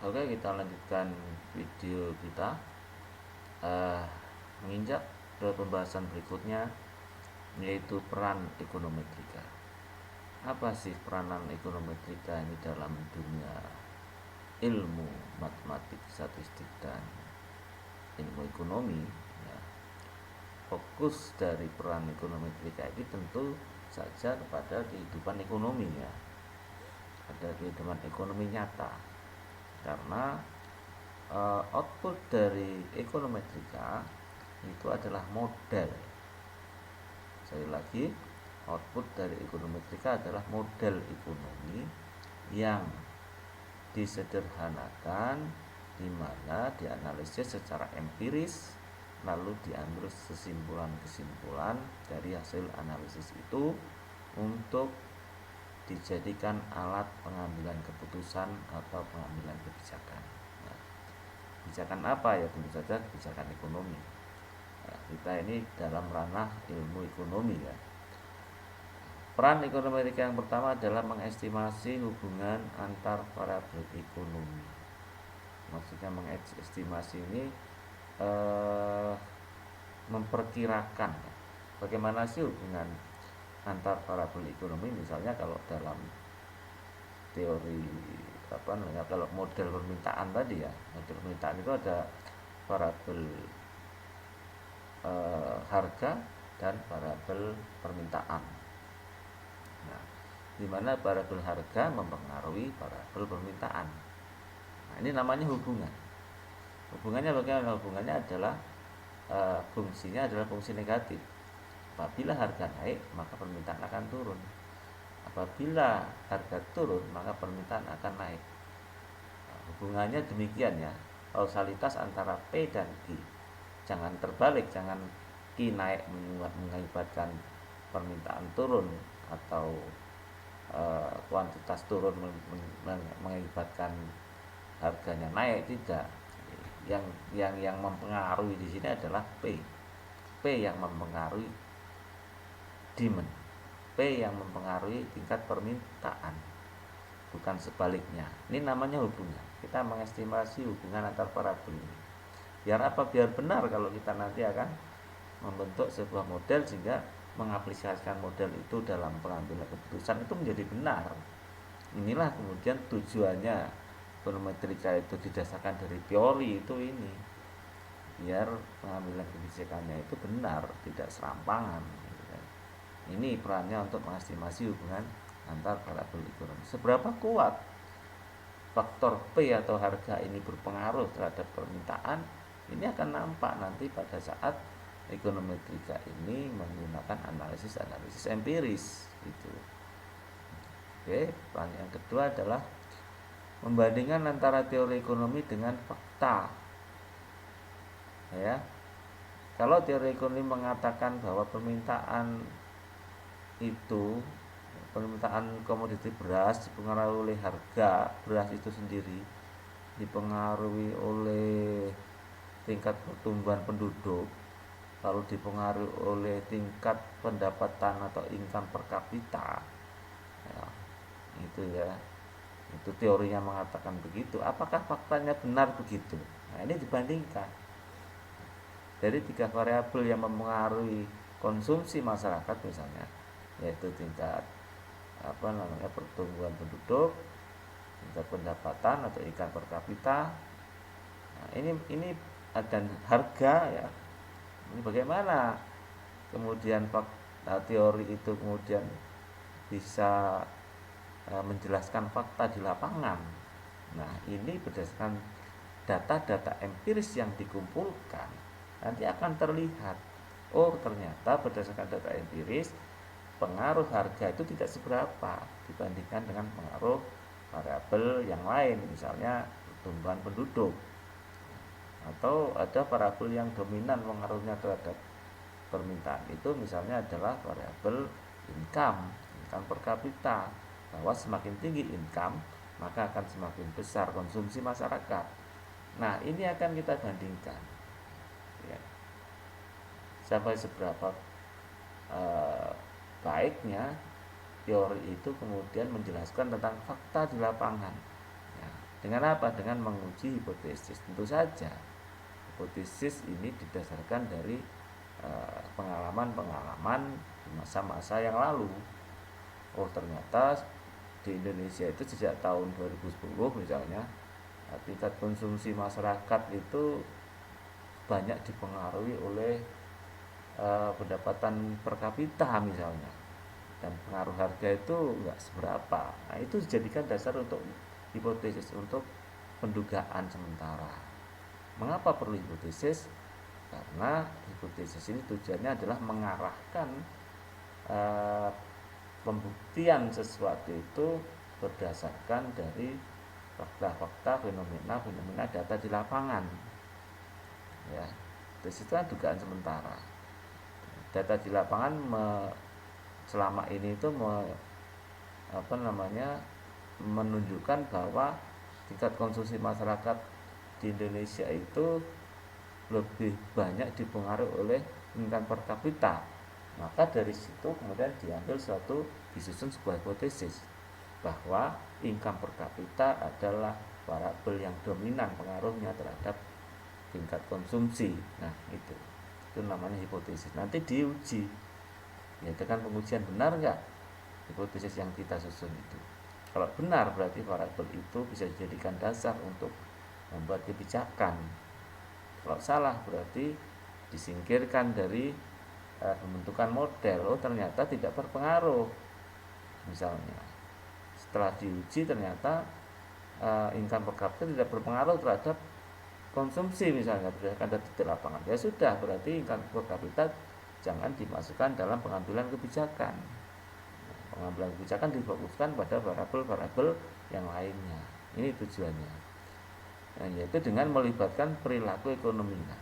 Oke, kita lanjutkan video kita. Eh, Menginjak ke pembahasan berikutnya, yaitu peran ekonometrika. Apa sih peranan ekonometrika ini dalam dunia ilmu matematik, statistik, dan ilmu ekonomi? Ya, fokus dari peran ekonometrika ini tentu saja kepada kehidupan ekonomi, ya, pada kehidupan ekonomi nyata. Karena output dari ekonometrika itu adalah model. Sekali lagi, output dari ekonometrika adalah model ekonomi yang disederhanakan, di mana dianalisis secara empiris, lalu diambil kesimpulan-kesimpulan dari hasil analisis itu untuk dijadikan alat pengambilan keputusan atau pengambilan kebijakan. Nah, kebijakan apa? Ya tentu saja kebijakan ekonomi. Nah, kita ini dalam ranah ilmu ekonomi, ya. Peran ekonometrika yang pertama adalah mengestimasi hubungan antar variabel ekonomi. Maksudnya mengestimasi ini memperkirakan bagaimana sih hubungan antar variabel ekonomi. Misalnya kalau dalam teori kalau model permintaan tadi, ya, model permintaan itu ada variabel harga dan variabel permintaan. Nah, di mana variabel harga mempengaruhi variabel permintaan. Nah, ini namanya hubungan. Hubungannya bagaimana? Hubungannya adalah fungsinya adalah fungsi negatif. Apabila harga naik, maka permintaan akan turun. Apabila harga turun, maka permintaan akan naik. Nah, hubungannya demikian, ya. Kausalitas antara P dan Q. Jangan terbalik, jangan Q naik mengakibatkan permintaan turun, atau kuantitas turun mengakibatkan harganya naik. Tidak. Yang mempengaruhi di sini adalah P. P yang mempengaruhi demand. P yang mempengaruhi tingkat permintaan, bukan sebaliknya. Ini namanya hubungan. Kita mengestimasi hubungan antar variabel ini. Biar apa? Biar benar kalau kita nanti akan membentuk sebuah model, sehingga mengaplikasikan model itu dalam pengambilan keputusan itu menjadi benar. Inilah kemudian tujuannya ekonometrika itu didasarkan dari teori itu ini, biar pengambilan kebijakannya itu benar, tidak serampangan. Ini perannya untuk mengestimasi hubungan antar variabel ekonomi. Seberapa kuat faktor P atau harga ini berpengaruh terhadap permintaan, ini akan nampak nanti pada saat ekonometrika ini menggunakan analisis empiris itu. Oke, peran yang kedua adalah membandingkan antara teori ekonomi dengan fakta. Ya. Kalau teori ekonomi mengatakan bahwa permintaan komoditi beras dipengaruhi oleh harga beras itu sendiri, dipengaruhi oleh tingkat pertumbuhan penduduk, lalu dipengaruhi oleh tingkat pendapatan atau income per kapita, ya, itu, ya, itu teorinya mengatakan begitu. Apakah faktanya benar begitu? Nah, ini dibandingkan dari tiga variabel yang mempengaruhi konsumsi masyarakat, misalnya, yaitu tingkat pertumbuhan penduduk, tingkat pendapatan atau income per kapita. Nah, ini dan harga, ya. Ini bagaimana kemudian teori itu kemudian bisa menjelaskan fakta di lapangan. Nah, ini berdasarkan data-data empiris yang dikumpulkan, nanti akan terlihat, oh ternyata berdasarkan data empiris pengaruh harga itu tidak seberapa dibandingkan dengan pengaruh variabel yang lain, misalnya pertumbuhan penduduk. Atau ada variabel yang dominan pengaruhnya terhadap permintaan itu, misalnya adalah variabel income per kapita, bahwa semakin tinggi income maka akan semakin besar konsumsi masyarakat. Nah, ini akan kita bandingkan, ya, sampai seberapa baiknya teori itu kemudian menjelaskan tentang fakta di lapangan, ya. Dengan apa? Dengan menguji hipotesis. Tentu saja hipotesis ini didasarkan dari pengalaman-pengalaman di masa-masa yang lalu. Oh, ternyata di Indonesia itu sejak tahun 2010 misalnya, tingkat konsumsi masyarakat itu banyak dipengaruhi oleh pendapatan per kapita misalnya, dan pengaruh harga itu enggak seberapa. Nah, itu dijadikan dasar untuk hipotesis, untuk pendugaan sementara. Mengapa perlu hipotesis? Karena hipotesis ini tujuannya adalah mengarahkan pembuktian sesuatu itu berdasarkan dari fakta-fakta, fenomena data di lapangan. Ya, itu kan dugaan sementara. Data di lapangan selama ini itu menunjukkan bahwa tingkat konsumsi masyarakat di Indonesia itu lebih banyak dipengaruhi oleh income per kapita. Maka dari situ kemudian disusun sebuah hipotesis bahwa income per kapita adalah variabel yang dominan pengaruhnya terhadap tingkat konsumsi. Nah, itu namanya hipotesis. Nanti diuji, ya dengan pengujian benar nggak hipotesis yang kita susun itu. Kalau benar berarti variabel itu bisa dijadikan dasar untuk membuat kebijakan. Kalau salah berarti disingkirkan dari pembentukan model. Oh, ternyata tidak berpengaruh. Misalnya setelah diuji ternyata income per kapita tidak berpengaruh terhadap konsumsi misalnya berdasarkan data di lapangan. Ya sudah, berarti income per kapita jangan dimasukkan dalam pengambilan kebijakan. Pengambilan kebijakan difokuskan pada variabel-variabel yang lainnya. Ini tujuannya. Nah, yaitu dengan melibatkan perilaku ekonomi. Nah,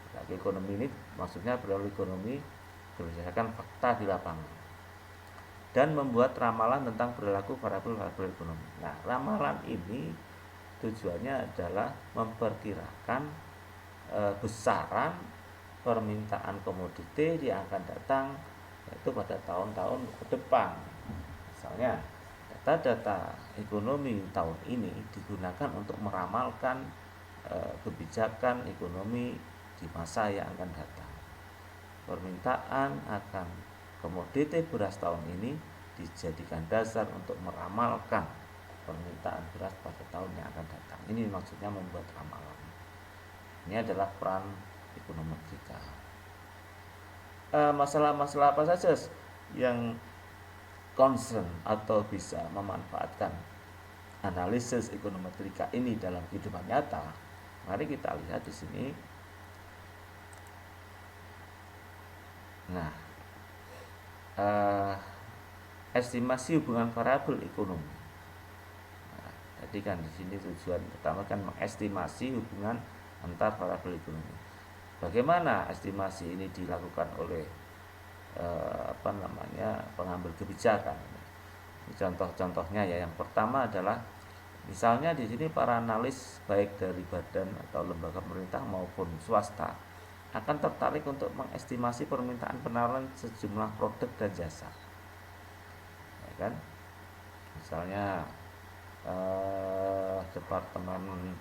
perilaku ekonomi ini maksudnya perilaku ekonomi berdasarkan fakta di lapangan dan membuat ramalan tentang perilaku variabel-variabel ekonomi. Nah, ramalan ini tujuannya adalah memperkirakan besaran permintaan komoditi yang akan datang yaitu pada tahun-tahun ke depan. Misalnya data-data ekonomi tahun ini digunakan untuk meramalkan kebijakan ekonomi di masa yang akan datang. Permintaan akan komoditi beras tahun ini dijadikan dasar untuk meramalkan permintaan beras pada tahun yang akan datang. Ini maksudnya membuat ramalan. Ini adalah peran ekonometrika. Masalah-masalah apa saja yang concern atau bisa memanfaatkan analisis ekonometrika ini dalam kehidupan nyata? Mari kita lihat di sini. Nah, estimasi hubungan variabel ekonomi. Nah, jadi kan di sini tujuan pertama kan mengestimasi hubungan antar variabel ekonomi. Bagaimana estimasi ini dilakukan oleh pengambil kebijakan? Contoh-contohnya ya, yang pertama adalah misalnya di sini para analis baik dari badan atau lembaga pemerintah maupun swasta akan tertarik untuk mengestimasi permintaan penawaran sejumlah produk dan jasa. Ya kan? Misalnya Departemen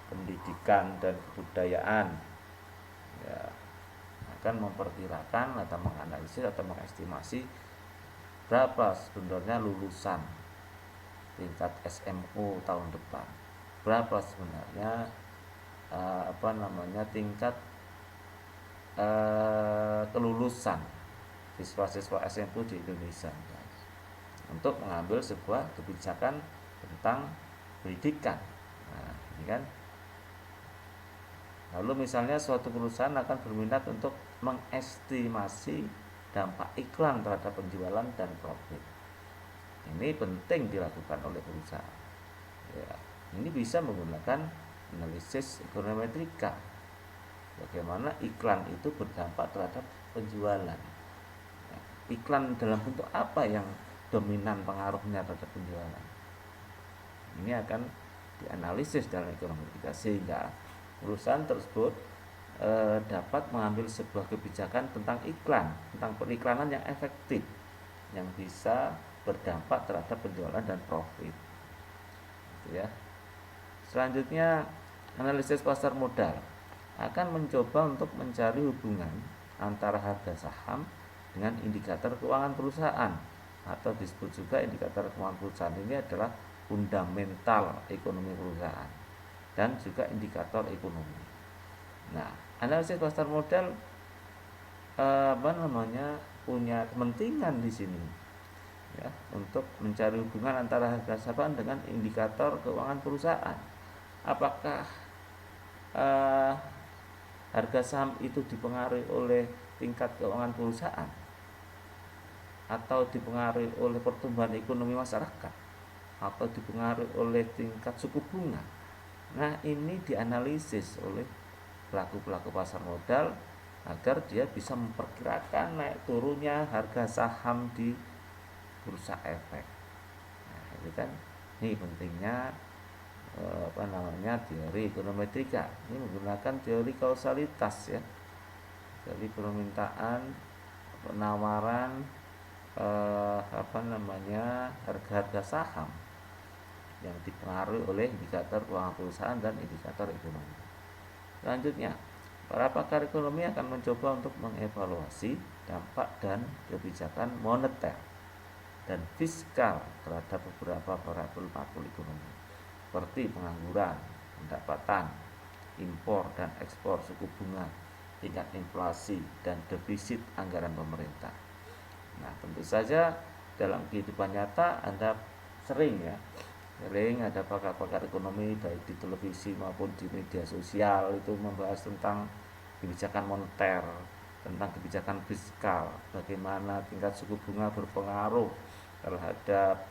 Pendidikan dan Kebudayaan ya akan memperkirakan atau menganalisis atau mengestimasi berapa sebenarnya lulusan tingkat SMU tahun depan, berapa sebenarnya tingkat kelulusan siswa-siswa SMU di Indonesia untuk mengambil sebuah kebijakan tentang pendidikan. Nah, ini kan. Lalu misalnya suatu perusahaan akan berminat untuk mengestimasi dampak iklan terhadap penjualan dan profit. Ini penting dilakukan oleh perusahaan. Ya, ini bisa menggunakan analisis ekonometrika. Bagaimana iklan itu berdampak terhadap penjualan. Ya, iklan dalam bentuk apa yang dominan pengaruhnya terhadap penjualan? Ini akan dianalisis dalam ekonometrika sehingga perusahaan tersebut dapat mengambil sebuah kebijakan tentang iklan, tentang periklanan yang efektif, yang bisa berdampak terhadap penjualan dan profit. ya. Selanjutnya, analisis pasar modal akan mencoba untuk mencari hubungan antara harga saham dengan indikator keuangan perusahaan, atau disebut juga indikator keuangan perusahaan ini adalah fundamental ekonomi perusahaan dan juga indikator ekonomi. Nah, analisis pasar modal punya kepentingan di sini ya, untuk mencari hubungan antara harga saham dengan indikator keuangan perusahaan. Apakah harga saham itu dipengaruhi oleh tingkat keuangan perusahaan atau dipengaruhi oleh pertumbuhan ekonomi masyarakat atau dipengaruhi oleh tingkat suku bunga. Nah, ini dianalisis oleh pelaku-pelaku pasar modal agar dia bisa memperkirakan naik turunnya harga saham di bursa efek. Nah, itu kan ini pentingnya teori ekonometrika. Ini menggunakan teori kausalitas ya. Jadi permintaan, penawaran harga-harga saham yang dipengaruhi oleh indikator keuangan perusahaan dan indikator ekonomi. Selanjutnya, para pakar ekonomi akan mencoba untuk mengevaluasi dampak dan kebijakan moneter dan fiskal terhadap beberapa variabel makro ekonomi seperti pengangguran, pendapatan, impor dan ekspor, suku bunga, tingkat inflasi, dan defisit anggaran pemerintah. Nah, tentu saja dalam kehidupan nyata Anda sering ada pakar-pakar ekonomi baik di televisi maupun di media sosial itu membahas tentang kebijakan moneter, tentang kebijakan fiskal, bagaimana tingkat suku bunga berpengaruh terhadap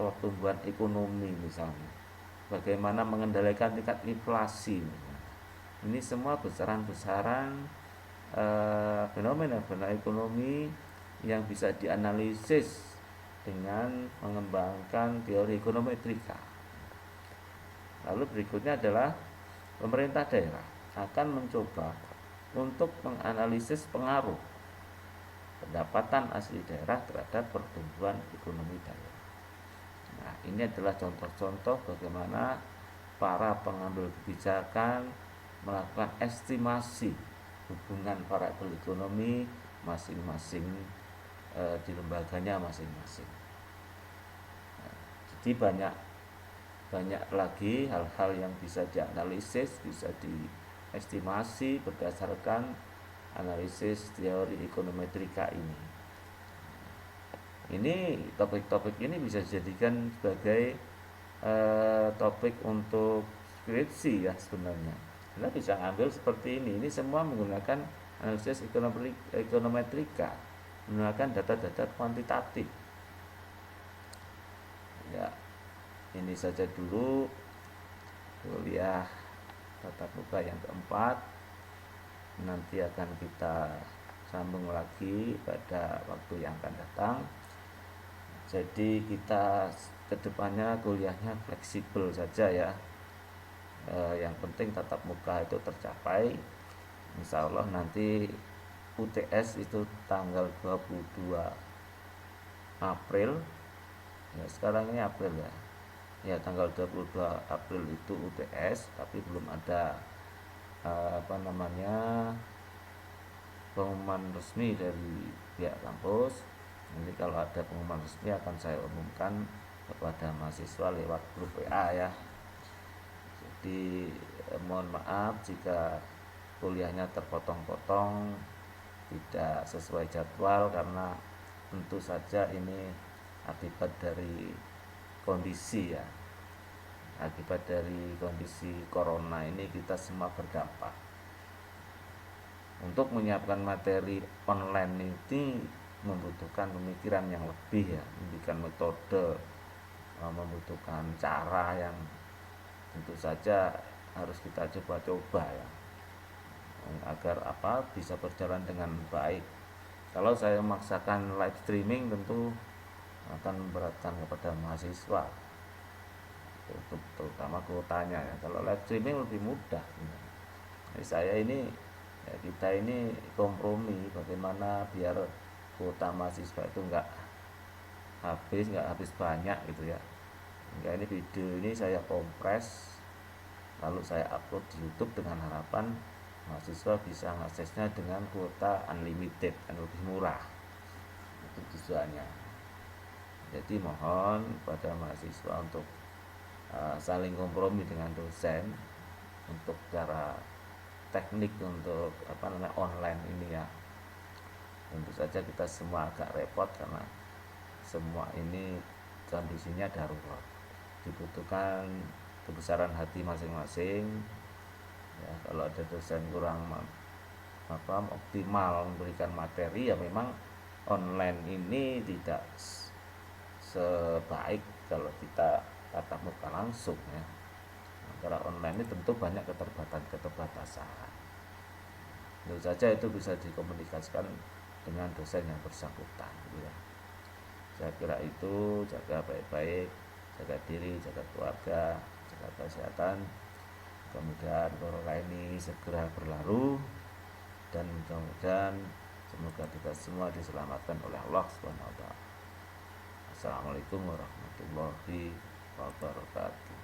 pertumbuhan ekonomi misalnya, bagaimana mengendalikan tingkat inflasi. Ini semua besaran-besaran fenomena-fenomena ekonomi yang bisa dianalisis dengan mengembangkan teori ekonometrika. Lalu berikutnya adalah pemerintah daerah akan mencoba untuk menganalisis pengaruh pendapatan asli daerah terhadap pertumbuhan ekonomi daerah. Nah, ini adalah contoh-contoh bagaimana para pengambil kebijakan melakukan estimasi hubungan variabel ekonomi masing-masing di lembaganya masing-masing. Nah, jadi banyak lagi hal-hal yang bisa dianalisis, bisa diestimasi berdasarkan analisis teori ekonometrika ini. Ini topik-topik ini bisa dijadikan sebagai topik untuk skripsi ya sebenarnya. Kita bisa ambil seperti ini. Ini semua menggunakan analisis ekonometrika, menggunakan data-data kuantitatif. Ya, ini saja dulu kuliah tatap muka yang keempat. Nanti akan kita sambung lagi pada waktu yang akan datang. Jadi kita kedepannya kuliahnya fleksibel saja ya. Yang penting tatap muka itu tercapai. Insya Allah nanti UTS itu tanggal 22 April ya, sekarang ini April ya, tanggal 22 April itu UTS, tapi belum ada pengumuman resmi dari pihak kampus. Nanti kalau ada pengumuman resmi akan saya umumkan kepada mahasiswa lewat grup WA ya. Jadi mohon maaf jika kuliahnya terpotong-potong, tidak sesuai jadwal, karena tentu saja ini akibat dari kondisi ya. Akibat dari kondisi corona ini kita semua berdampak. Untuk menyiapkan materi online ini membutuhkan pemikiran yang lebih ya, membutuhkan metode, membutuhkan cara yang tentu saja harus kita coba-coba ya, agar bisa berjalan dengan baik. Kalau saya memaksakan live streaming tentu akan memberatkan kepada mahasiswa, terutama kuotanya ya. Kalau live streaming lebih mudah. Jadi saya ini kita ini kompromi bagaimana biar kuota mahasiswa itu nggak habis banyak gitu ya. Hingga ini video ini saya kompres lalu saya upload di YouTube dengan harapan mahasiswa bisa mengaksesnya dengan kuota unlimited dan lebih murah. Itu tujuannya. Jadi mohon pada mahasiswa untuk saling kompromi dengan dosen untuk cara teknik untuk online ini ya. Tentu saja kita semua agak repot karena semua ini kondisinya darurat, dibutuhkan kebesaran hati masing-masing ya. Kalau ada dosen kurang optimal memberikan materi ya memang online ini tidak sebaik kalau kita tatap muka langsung ya. Karena online ini tentu banyak keterbatasan. Tentu saja itu bisa dikomunikasikan dengan dosen yang bersangkutan gitu ya. Saya kira itu, jaga baik-baik, jaga diri, jaga keluarga, jaga kesehatan. Mudah-mudahan corona ini segera berlalu dan mudah-mudahan semoga kita semua diselamatkan oleh Allah Subhanahu wa taala. Assalamualaikum warahmatullahi wabarakatuh.